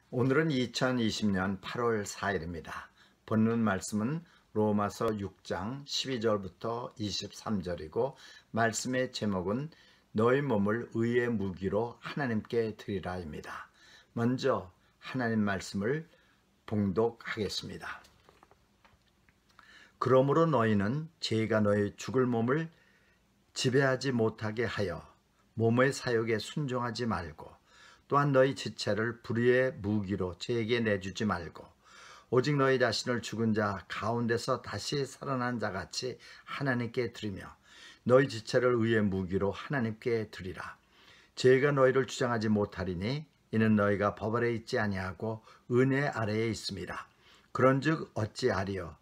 오늘은 2020년 8월 4일입니다. 본문 말씀은 로마서 6장 12절부터 23절이고 말씀의 제목은 너희 몸을 의의 무기로 하나님께 드리라입니다. 먼저 하나님 말씀을 봉독하겠습니다. 그러므로 너희는 죄가 너희 죽을 몸을 지배하지 못하게 하여 몸의 사욕에 순종하지 말고 또한 너희 지체를 불의의 무기로 죄에게 내주지 말고 오직 너희 자신을 죽은 자 가운데서 다시 살아난 자같이 하나님께 드리며 너희 지체를 의의 무기로 하나님께 드리라. 죄가 너희를 주장하지 못하리니 이는 너희가 법 아래 있지 아니하고 은혜 아래에 있습니다. 그런즉 어찌하리요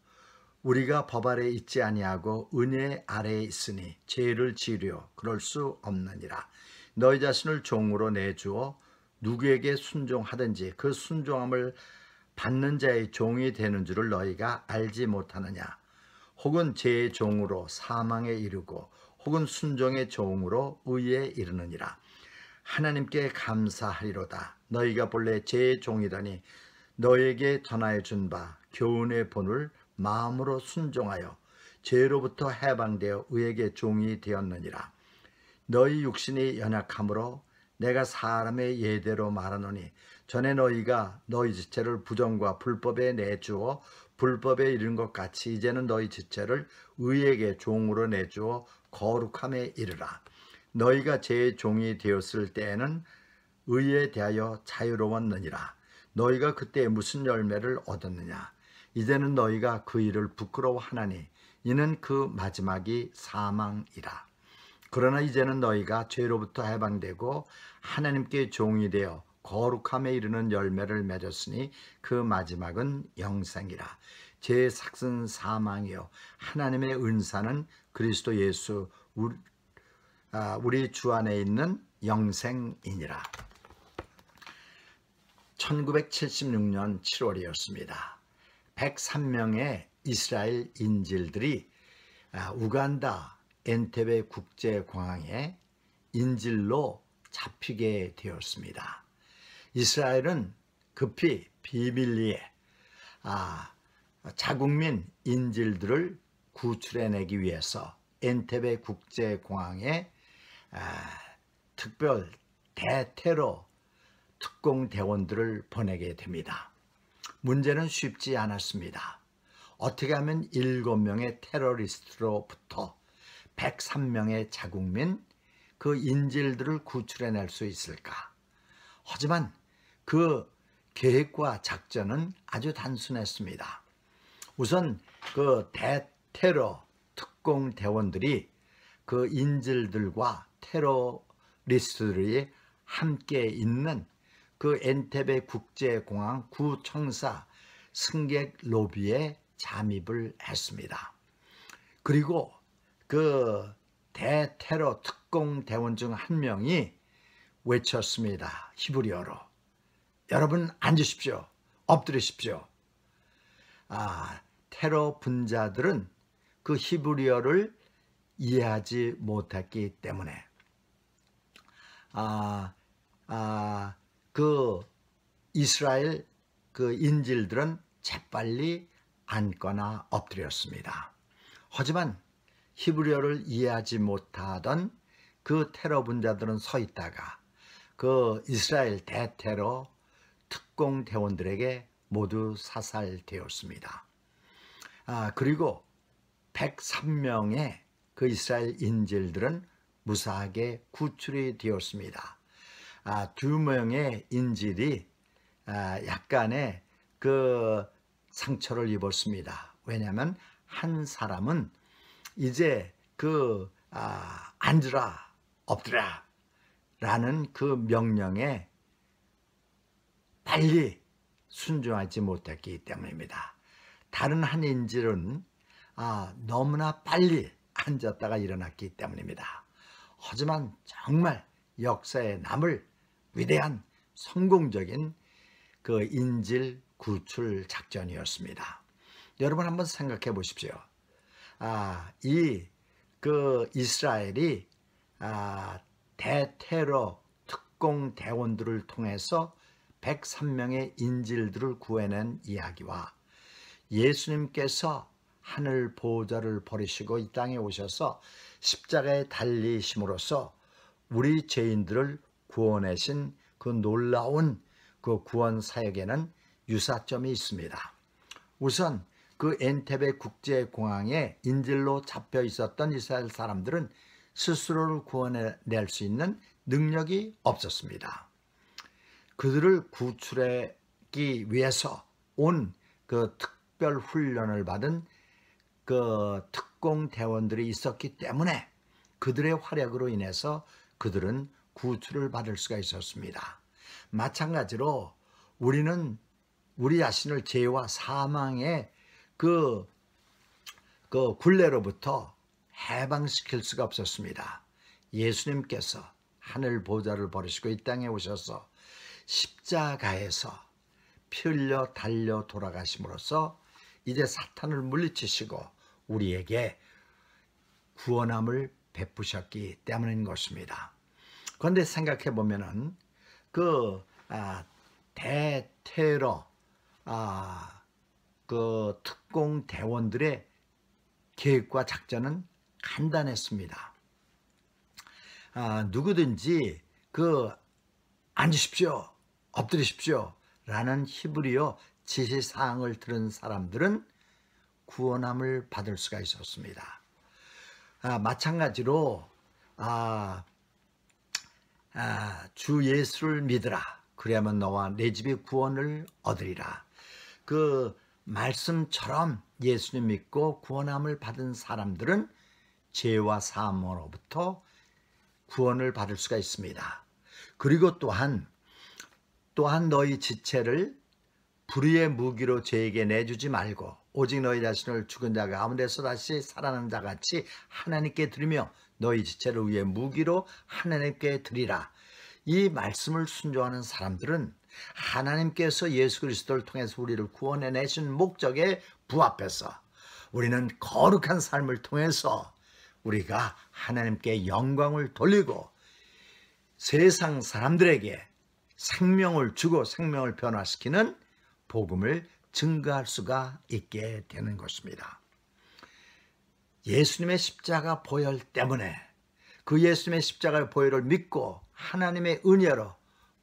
우리가 법 아래 있지 아니하고 은혜 아래에 있으니 죄를 지으려 그럴 수 없느니라. 너희 자신을 종으로 내주어 누구에게 순종하든지 그 순종함을 받는 자의 종이 되는 줄을 너희가 알지 못하느냐. 혹은 죄의 종으로 사망에 이르고 혹은 순종의 종으로 의에 이르느니라. 하나님께 감사하리로다. 너희가 본래 죄의 종이더니 너희에게 전하여 준 바 교훈의 본을 마음으로 순종하여 죄로부터 해방되어 의에게 종이 되었느니라. 너희 육신이 연약함으로 내가 사람의 예대로 말하노니 전에 너희가 너희 지체를 부정과 불법에 내주어 불법에 이른 것 같이 이제는 너희 지체를 의에게 종으로 내주어 거룩함에 이르라. 너희가 죄의 종이 되었을 때에는 의에 대하여 자유로웠느니라. 너희가 그때 무슨 열매를 얻었느냐. 이제는 너희가 그 일을 부끄러워하나니 이는 그 마지막이 사망이라. 그러나 이제는 너희가 죄로부터 해방되고 하나님께 종이 되어 거룩함에 이르는 열매를 맺었으니 그 마지막은 영생이라. 죄의 삭은 사망이요 하나님의 은사는 그리스도 예수 우리 주 안에 있는 영생이니라. 1976년 7월이었습니다. 103명의 이스라엘 인질들이 우간다 엔테베 국제공항에 인질로 잡히게 되었습니다. 이스라엘은 급히 비밀리에 자국민 인질들을 구출해내기 위해서 엔테베 국제공항에 특별 대테러 특공대원들을 보내게 됩니다. 문제는 쉽지 않았습니다. 어떻게 하면 7명의 테러리스트로부터 103명의 자국민 그 인질들을 구출해낼 수 있을까? 하지만 그 계획과 작전은 아주 단순했습니다. 우선 그 대테러 특공대원들이 그 인질들과 테러리스트들이 함께 있는 그 엔테베 국제공항 구청사 승객 로비에 잠입을 했습니다. 그리고 그 대테러 특공대원 중 한 명이 외쳤습니다. 히브리어로. 여러분 앉으십시오. 엎드리십시오. 테러 분자들은 그 히브리어를 이해하지 못했기 때문에 그 이스라엘 그 인질들은 재빨리 앉거나 엎드렸습니다. 하지만 히브리어를 이해하지 못하던 그 테러 분자들은 서 있다가 그 이스라엘 대테러 특공대원들에게 모두 사살되었습니다. 그리고 103명의 그 이스라엘 인질들은 무사하게 구출이 되었습니다. 2명의 인질이 약간의 그 상처를 입었습니다. 왜냐하면 한 사람은 이제 그 앉으라 엎드라 라는 그 명령에 빨리 순종하지 못했기 때문입니다. 다른 한 인질은 너무나 빨리 앉았다가 일어났기 때문입니다. 하지만 정말 역사에 남을 위대한 성공적인 그 인질 구출 작전이었습니다. 여러분 한번 생각해 보십시오. 그 이스라엘이 대테러 특공대원들을 통해서 103명의 인질들을 구해낸 이야기와 예수님께서 하늘 보좌를 버리시고 이 땅에 오셔서 십자가에 달리심으로써 우리 죄인들을 구원하신 그 놀라운 그 구원 사역에는 유사점이 있습니다. 우선 그 엔테베 국제공항에 인질로 잡혀 있었던 이스라엘 사람들은 스스로를 구원해낼 수 있는 능력이 없었습니다. 그들을 구출하기 위해서 온 그 특별 훈련을 받은 그 특공 대원들이 있었기 때문에 그들의 활약으로 인해서 그들은 구출을 받을 수가 있었습니다. 마찬가지로 우리는 우리 자신을 죄와 사망의 그 굴레로부터 해방시킬 수가 없었습니다. 예수님께서 하늘 보좌를 버리시고 이 땅에 오셔서 십자가에서 피 흘려 달려 돌아가심으로써 이제 사탄을 물리치시고 우리에게 구원함을 베푸셨기 때문인 것입니다. 그런데 생각해 보면은 그 대테러 그 특공 대원들의 계획과 작전은 간단했습니다. 누구든지 앉으십시오, 엎드리십시오 라는 히브리어 지시사항을 들은 사람들은 구원함을 받을 수가 있었습니다. 마찬가지로 주 예수를 믿으라, 그래야만 너와 내 집이 구원을 얻으리라. 그 말씀처럼 예수님 믿고 구원함을 받은 사람들은 죄와 사함으로부터 구원을 받을 수가 있습니다. 그리고 또한 너희 지체를 불의의 무기로 죄에게 내주지 말고 오직 너희 자신을 죽은 자 가운데서 다시 살아난 자같이 하나님께 드리며 너희 지체를 의의 무기로 하나님께 드리라. 이 말씀을 순종하는 사람들은 하나님께서 예수 그리스도를 통해서 우리를 구원해 내신 목적에 부합해서 우리는 거룩한 삶을 통해서 우리가 하나님께 영광을 돌리고 세상 사람들에게 생명을 주고 생명을 변화시키는 복음을 증거할 수가 있게 되는 것입니다. 예수님의 십자가 보혈 때문에 그 예수님의 십자가의 보혈을 믿고 하나님의 은혜로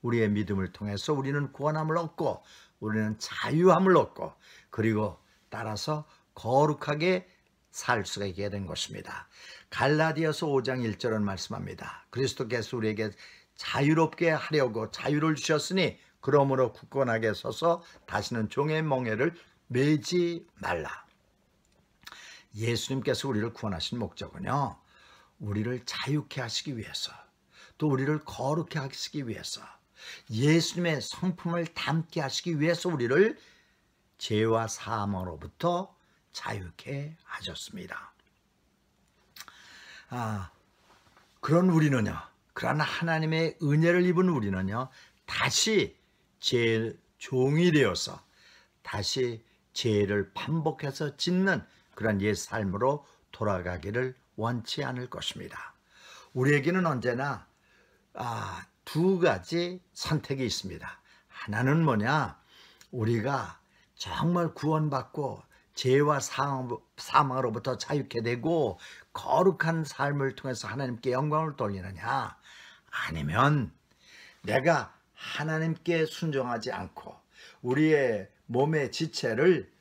우리의 믿음을 통해서 우리는 구원함을 얻고 우리는 자유함을 얻고 그리고 따라서 거룩하게 살 수가 있게 된 것입니다. 갈라디아서 5장 1절은 말씀합니다. 그리스도께서 우리에게 자유롭게 하려고 자유를 주셨으니 그러므로 굳건하게 서서 다시는 종의 멍에를 매지 말라. 예수님께서 우리를 구원하신 목적은요, 우리를 자유케 하시기 위해서, 또 우리를 거룩케 하시기 위해서, 예수님의 성품을 담게 하시기 위해서 우리를 죄와 사함으로부터 자유케 하셨습니다. 그런 우리는요, 그러나 하나님의 은혜를 입은 우리는요, 다시 죄의 종이 되어서 다시 죄를 반복해서 짓는 그런 옛 삶으로 돌아가기를 원치 않을 것입니다. 우리에게는 언제나 두 가지 선택이 있습니다. 하나는 뭐냐? 우리가 정말 구원받고 죄와 사망으로부터 자유케 되고 거룩한 삶을 통해서 하나님께 영광을 돌리느냐, 아니면 내가 하나님께 순종하지 않고 우리의 몸의 지체를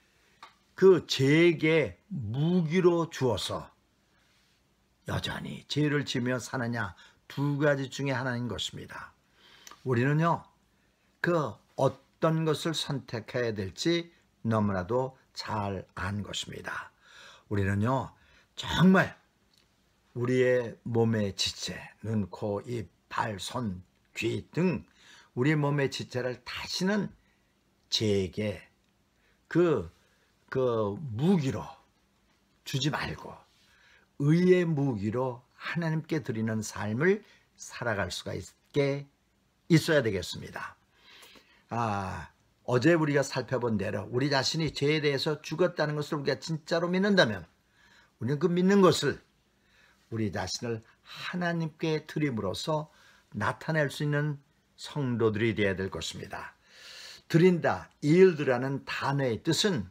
그 죄에게 무기로 주어서 여전히 죄를 지으며 사느냐, 두 가지 중에 하나인 것입니다. 우리는요, 그 어떤 것을 선택해야 될지 너무나도 잘 안 것입니다. 우리는요, 정말 우리의 몸의 지체, 눈, 코, 입, 발, 손, 귀 등 우리 몸의 지체를 다시는 죄에게 그 무기로 주지 말고 의의 무기로 하나님께 드리는 삶을 살아갈 수가 있어야 되겠습니다. 어제 우리가 살펴본 대로 우리 자신이 죄에 대해서 죽었다는 것을 우리가 진짜로 믿는다면 우리는 그 믿는 것을 우리 자신을 하나님께 드림으로써 나타낼 수 있는 성도들이 되어야 될 것입니다. 드린다, yield라는 단어의 뜻은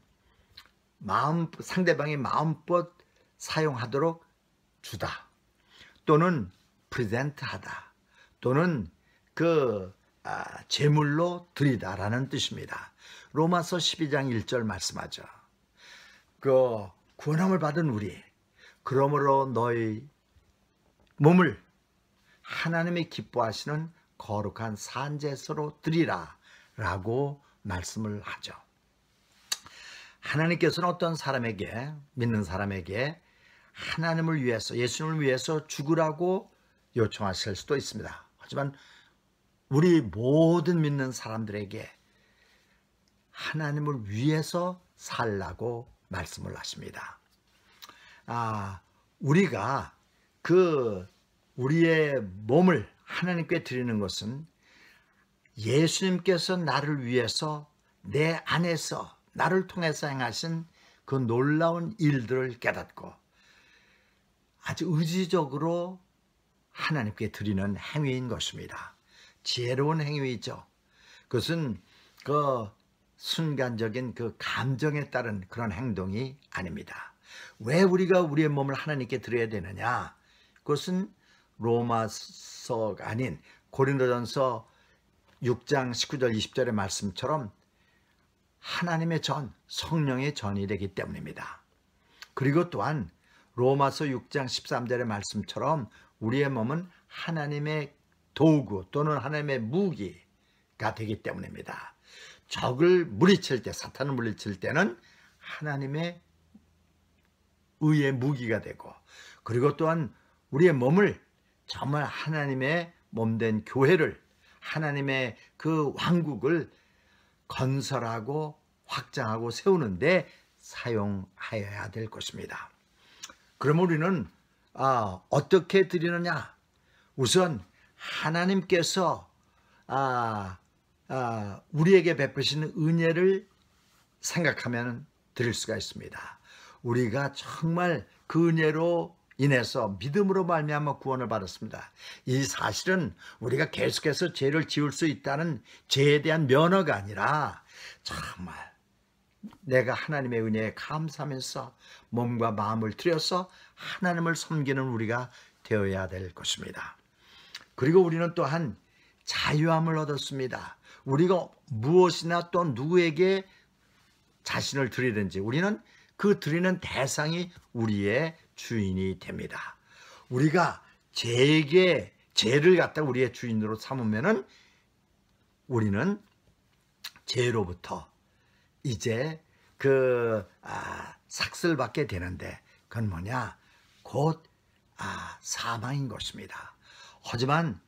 상대방이 마음껏 사용하도록 주다, 또는 프레젠트하다, 또는 제물로 드리다라는 뜻입니다. 로마서 12장 1절 말씀하죠. 구원함을 받은 우리, 그러므로 너희 몸을 하나님이 기뻐하시는 거룩한 산제사로 드리라 라고 말씀을 하죠. 하나님께서는 어떤 사람에게, 믿는 사람에게 하나님을 위해서, 예수님을 위해서 죽으라고 요청하실 수도 있습니다. 하지만 우리 모든 믿는 사람들에게 하나님을 위해서 살라고 말씀을 하십니다. 우리가 우리의 몸을 하나님께 드리는 것은 예수님께서 나를 위해서 내 안에서 나를 통해서 행하신 그 놀라운 일들을 깨닫고 아주 의지적으로 하나님께 드리는 행위인 것입니다. 지혜로운 행위이죠. 그것은 순간적인 감정에 따른 그런 행동이 아닙니다. 왜 우리가 우리의 몸을 하나님께 드려야 되느냐? 그것은 로마서가 아닌 고린도전서 6장 19절 20절의 말씀처럼 하나님의 전, 성령의 전이 되기 때문입니다. 그리고 또한 로마서 6장 13절의 말씀처럼 우리의 몸은 하나님의 도구 또는 하나님의 무기가 되기 때문입니다. 적을 물리칠 때, 사탄을 물리칠 때는 하나님의 의의 무기가 되고, 그리고 또한 우리의 몸을 정말 하나님의 몸된 교회를, 하나님의 그 왕국을 건설하고 확장하고 세우는데 사용하여야 될 것입니다. 그럼 우리는 어떻게 드리느냐? 우선 하나님께서 우리에게 베푸시는 은혜를 생각하면 드릴 수가 있습니다. 우리가 정말 그 은혜로 인해서 믿음으로 말미암아 구원을 받았습니다. 이 사실은 우리가 계속해서 죄를 지을 수 있다는 죄에 대한 면허가 아니라 정말 내가 하나님의 은혜에 감사하면서 몸과 마음을 들여서 하나님을 섬기는 우리가 되어야 될 것입니다. 그리고 우리는 또한 자유함을 얻었습니다. 우리가 무엇이나 또 누구에게 자신을 드리든지 우리는 그 드리는 대상이 우리의 주인이 됩니다. 우리가 죄를 갖다 우리의 주인으로 삼으면은 우리는 죄로부터 이제 삭슬 받게 되는데, 그건 뭐냐? 곧 사망인 것입니다. 하지만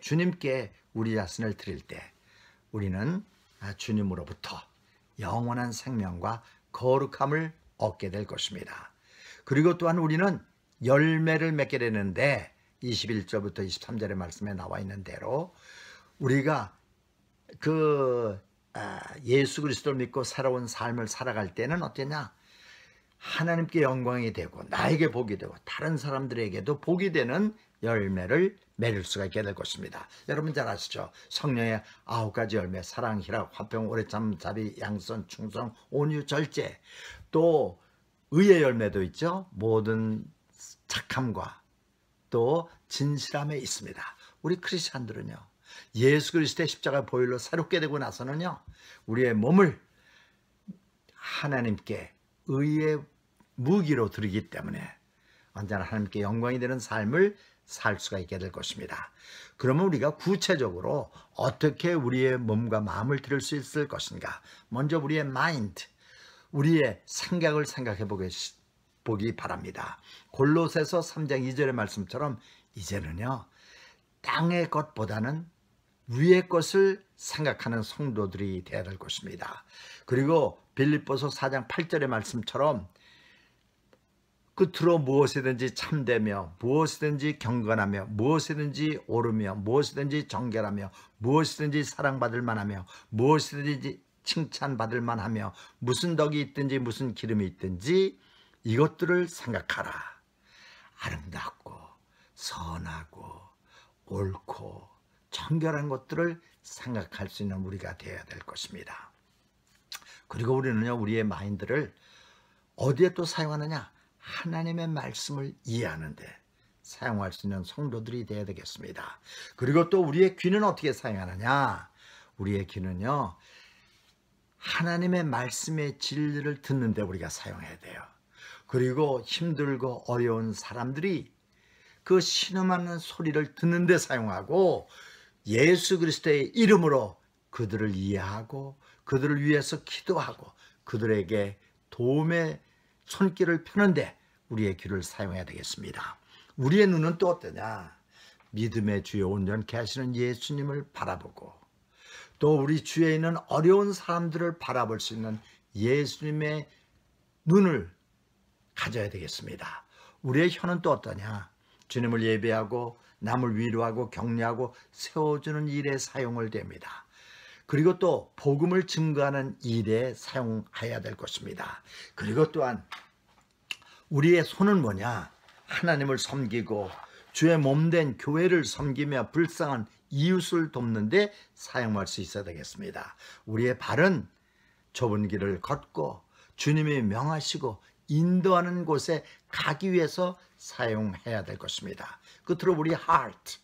주님께 우리 자신을 드릴 때 우리는 주님으로부터 영원한 생명과 거룩함을 얻게 될 것입니다. 그리고 또한 우리는 열매를 맺게 되는데 21절부터 23절의 말씀에 나와 있는 대로 우리가 예수 그리스도를 믿고 살아온 삶을 살아갈 때는 어떠냐? 하나님께 영광이 되고 나에게 복이 되고 다른 사람들에게도 복이 되는 열매를 맺을 수가 있게 될 것입니다. 여러분 잘 아시죠? 성령의 9가지 열매, 사랑, 희락, 화평, 오래참, 자비, 양선, 충성, 온유, 절제, 또 의의 열매도 있죠. 모든 착함과 또 진실함에 있습니다. 우리 크리스찬들은요, 예수 그리스도의 십자가 보혈로 새롭게 되고 나서는요, 우리의 몸을 하나님께 의의 무기로 드리기 때문에 언제나 하나님께 영광이 되는 삶을 살 수가 있게 될 것입니다. 그러면 우리가 구체적으로 어떻게 우리의 몸과 마음을 드릴 수 있을 것인가? 먼저 우리의 마인드, 우리의 생각을 생각해 보기 바랍니다. 골로새서 3장 2절의 말씀처럼 이제는요, 땅의 것보다는 위의 것을 생각하는 성도들이 되어야 될 것입니다. 그리고 빌립보서 4장 8절의 말씀처럼 끝으로 무엇이든지 참되며 무엇이든지 경건하며 무엇이든지 옳으며 무엇이든지 정결하며 무엇이든지 사랑받을 만하며 무엇이든지 칭찬받을 만하며 무슨 덕이 있든지 무슨 기름이 있든지 이것들을 생각하라. 아름답고 선하고 옳고 정결한 것들을 생각할 수 있는 우리가 되어야 될 것입니다. 그리고 우리는요, 우리의 마인드를 어디에 또 사용하느냐? 하나님의 말씀을 이해하는데 사용할 수 있는 성도들이 되어야 되겠습니다. 그리고 또 우리의 귀는 어떻게 사용하느냐? 우리의 귀는요, 하나님의 말씀의 진리를 듣는데 우리가 사용해야 돼요. 그리고 힘들고 어려운 사람들이 그 신음하는 소리를 듣는데 사용하고, 예수 그리스도의 이름으로 그들을 이해하고 그들을 위해서 기도하고 그들에게 도움의 손길을 펴는데 우리의 귀를 사용해야 되겠습니다. 우리의 눈은 또 어떠냐? 믿음의 주에 온전케 하시는 예수님을 바라보고, 또 우리 주위에 있는 어려운 사람들을 바라볼 수 있는 예수님의 눈을 가져야 되겠습니다. 우리의 혀는 또 어떠냐? 주님을 예배하고 남을 위로하고 격려하고 세워주는 일에 사용을 됩니다. 그리고 또 복음을 증거하는 일에 사용해야 될 것입니다. 그리고 또한 우리의 손은 뭐냐? 하나님을 섬기고 주의 몸된 교회를 섬기며 불쌍한 이웃을 돕는 데 사용할 수 있어야 되겠습니다. 우리의 발은 좁은 길을 걷고 주님이 명하시고 인도하는 곳에 가기 위해서 사용해야 될 것입니다. 끝으로 우리 heart,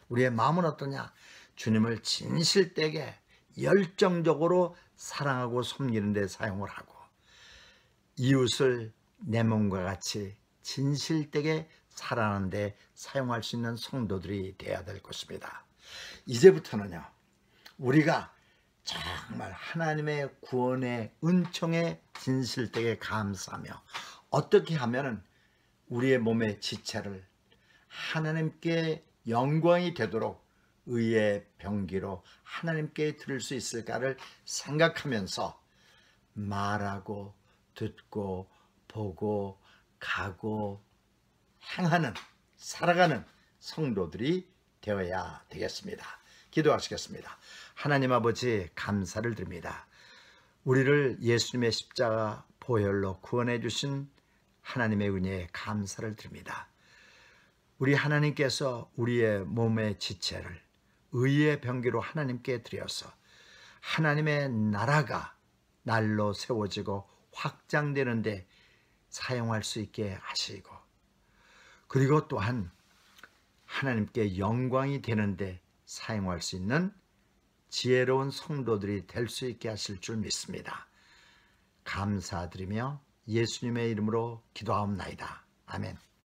우리의 마음은 어떠냐? 주님을 진실되게 열정적으로 사랑하고 섬기는 데 사용을 하고, 이웃을 내 몸과 같이 진실되게 사랑하는 데 사용할 수 있는 성도들이 되어야 될 것입니다. 이제부터는요, 우리가 정말 하나님의 구원의 은총에 진실되게 감사하며 어떻게 하면 우리의 몸의 지체를 하나님께 영광이 되도록 의의 병기로 하나님께 드릴 수 있을까를 생각하면서 말하고 듣고 보고 가고 행하는, 살아가는 성도들이 되어야 되겠습니다. 기도하시겠습니다. 하나님 아버지, 감사를 드립니다. 우리를 예수님의 십자가 보혈로 구원해 주신 하나님의 은혜에 감사를 드립니다. 우리 하나님께서 우리의 몸의 지체를 의의 병기로 하나님께 드려서 하나님의 나라가 날로 세워지고 확장되는데 사용할 수 있게 하시고, 그리고 또한 하나님께 영광이 되는데 사용할 수 있는 지혜로운 성도들이 될 수 있게 하실 줄 믿습니다. 감사드리며 예수님의 이름으로 기도하옵나이다. 아멘.